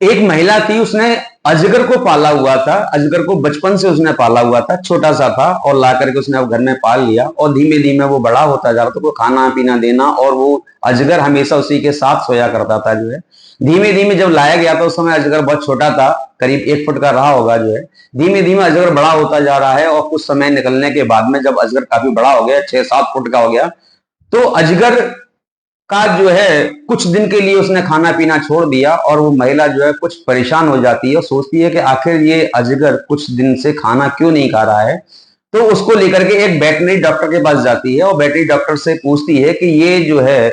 एक महिला थी, उसने अजगर को पाला हुआ था। अजगर को बचपन से उसने पाला हुआ था, छोटा सा था और ला करके उसने अब घर में पाल लिया और धीमे धीमे वो बड़ा होता जा रहा था। तो खाना पीना देना और वो अजगर हमेशा उसी के साथ सोया करता था जो है। धीमे धीमे जब लाया गया था उस समय अजगर बहुत छोटा था, करीब 1 फुट का रहा होगा जो है। धीमे धीमे अजगर बड़ा होता जा रहा है और कुछ समय निकलने के बाद में जब अजगर काफी बड़ा हो गया, 6-7 फुट का हो गया, तो अजगर का जो है कुछ दिन के लिए उसने खाना पीना छोड़ दिया और वो महिला जो है कुछ परेशान हो जाती है और सोचती है कि आखिर ये अजगर कुछ दिन से खाना क्यों नहीं खा रहा है। तो उसको लेकर के एक वेटनरी डॉक्टर के पास जाती है और वेटनरी डॉक्टर से पूछती है कि ये जो है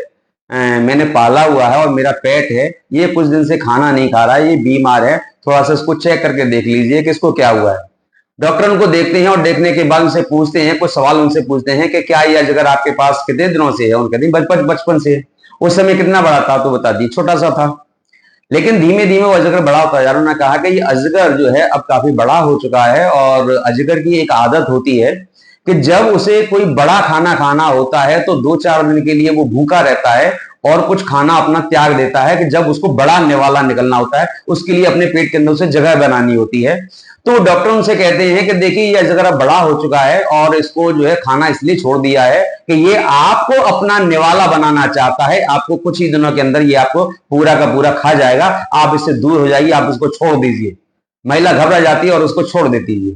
मैंने पाला हुआ है और मेरा पेट है, ये कुछ दिन से खाना नहीं खा रहा है, ये बीमार है, थोड़ा सा इसको चेक करके देख लीजिए कि इसको क्या हुआ है। डॉक्टर उनको देखते हैं और देखने के बाद उनसे पूछते हैं, कुछ सवाल उनसे पूछते हैं कि क्या ये अजगर आपके पास कितने दिनों से है। उनके कहते बचपन बचपन से। उस समय कितना बड़ा था तो बता दी, छोटा सा था। लेकिन धीमे धीमे वो अजगर बड़ा होता जा रहा। उन्होंने कहा कि ये अजगर जो है अब काफी बड़ा हो चुका है और अजगर की एक आदत होती है कि जब उसे कोई बड़ा खाना खाना होता है तो 2-4 दिन के लिए वो भूखा रहता है और कुछ खाना अपना त्याग देता है कि जब उसको बड़ा निवाला निकलना होता है उसके लिए अपने पेट के अंदर से जगह बनानी होती है। तो डॉक्टर उनसे कहते हैं कि देखिए ये अजगर अब बड़ा हो चुका है और इसको जो है खाना इसलिए छोड़ दिया है कि ये आपको अपना निवाला बनाना चाहता है। आपको कुछ ही दिनों के अंदर ये आपको पूरा का पूरा खा जाएगा, आप इससे दूर हो जाइए, आप इसको छोड़ दीजिए। महिला घबरा जाती है और उसको छोड़ देती है।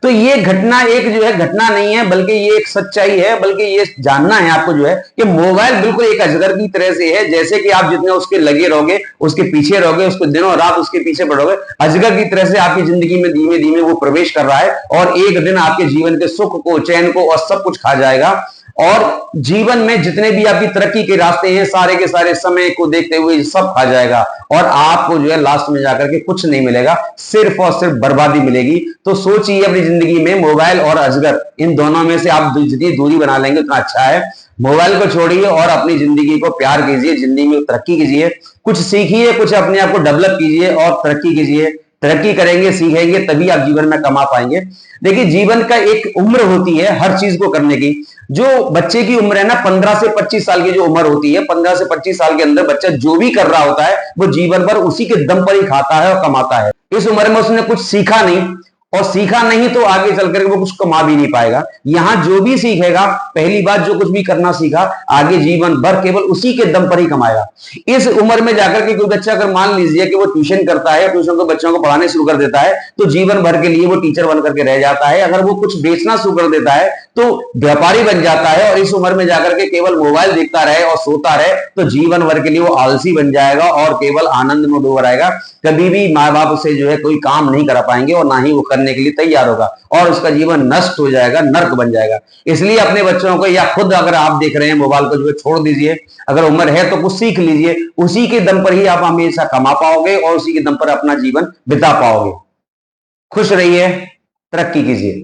तो ये घटना एक जो है घटना नहीं है, बल्कि ये एक सच्चाई है। बल्कि ये जानना है आपको जो है कि मोबाइल बिल्कुल एक अजगर की तरह से है। जैसे कि आप जितने उसके लगे रहोगे, उसके पीछे रहोगे, उसको दिनों रात उसके पीछे पड़ोगे, अजगर की तरह से आपकी जिंदगी में धीमे धीमे वो प्रवेश कर रहा है और एक दिन आपके जीवन के सुख को, चैन को और सब कुछ खा जाएगा। और जीवन में जितने भी आपकी तरक्की के रास्ते हैं सारे के सारे समय को देखते हुए सब खा जाएगा और आपको जो है लास्ट में जाकर के कुछ नहीं मिलेगा, सिर्फ और सिर्फ बर्बादी मिलेगी। तो सोचिए अपनी जिंदगी में मोबाइल और अजगर, इन दोनों में से आप जितनी दूरी बना लेंगे उतना अच्छा है। मोबाइल को छोड़िए और अपनी जिंदगी को प्यार कीजिए, जिंदगी में तरक्की कीजिए, कुछ सीखिए, कुछ अपने आप को डेवलप कीजिए और तरक्की कीजिए। तरक्की करेंगे, सीखेंगे, तभी आप जीवन में कमा पाएंगे। देखिए जीवन का एक उम्र होती है हर चीज को करने की। जो बच्चे की उम्र है ना, 15 से 25 साल की जो उम्र होती है, 15 से 25 साल के अंदर बच्चा जो भी कर रहा होता है वो जीवन भर उसी के दम पर ही खाता है और कमाता है। इस उम्र में उसने कुछ सीखा नहीं और सीखा नहीं तो आगे चलकर वो कुछ कमा भी नहीं पाएगा। यहां जो भी सीखेगा, पहली बात जो कुछ भी करना सीखा, आगे जीवन भर केवल उसी के दम पर ही कमाएगा। इस उम्र में जाकर के कोई बच्चा अगर मान लीजिए कि वो ट्यूशन करता है, ट्यूशन को बच्चों को पढ़ाने शुरू कर देता है तो जीवन भर के लिए वो टीचर बन करके रह जाता है। अगर वो कुछ बेचना शुरू कर देता है तो व्यापारी बन जाता है और इस उम्र में जाकर के केवल मोबाइल देखता रहे और सोता रहे तो जीवन भर के लिए वो आलसी बन जाएगा और केवल आनंद में डूबा रहेगा। कभी भी माँ बाप से जो है कोई काम नहीं करा पाएंगे और ना ही वो करने के लिए तैयार होगा और उसका जीवन नष्ट हो जाएगा, नर्क बन जाएगा। इसलिए अपने बच्चों को या खुद अगर आप देख रहे हैं मोबाइल को जो है छोड़ दीजिए। अगर उम्र है तो कुछ सीख लीजिए, उसी के दम पर ही आप हमेशा कमा पाओगे और उसी के दम पर अपना जीवन बिता पाओगे। खुश रहिए, तरक्की कीजिए।